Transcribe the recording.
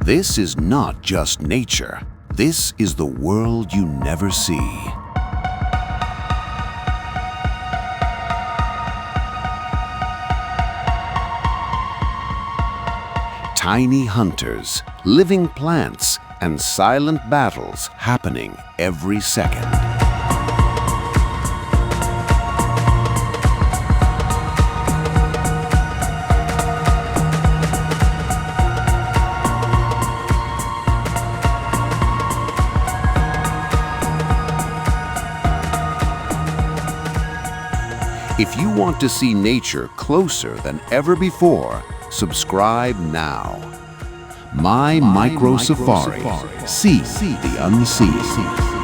This is not just nature. This is the world you never see. Tiny hunters, living plants, and silent battles happening every second. If you want to see nature closer than ever before, subscribe now. MyMicroSafari. See the unseen.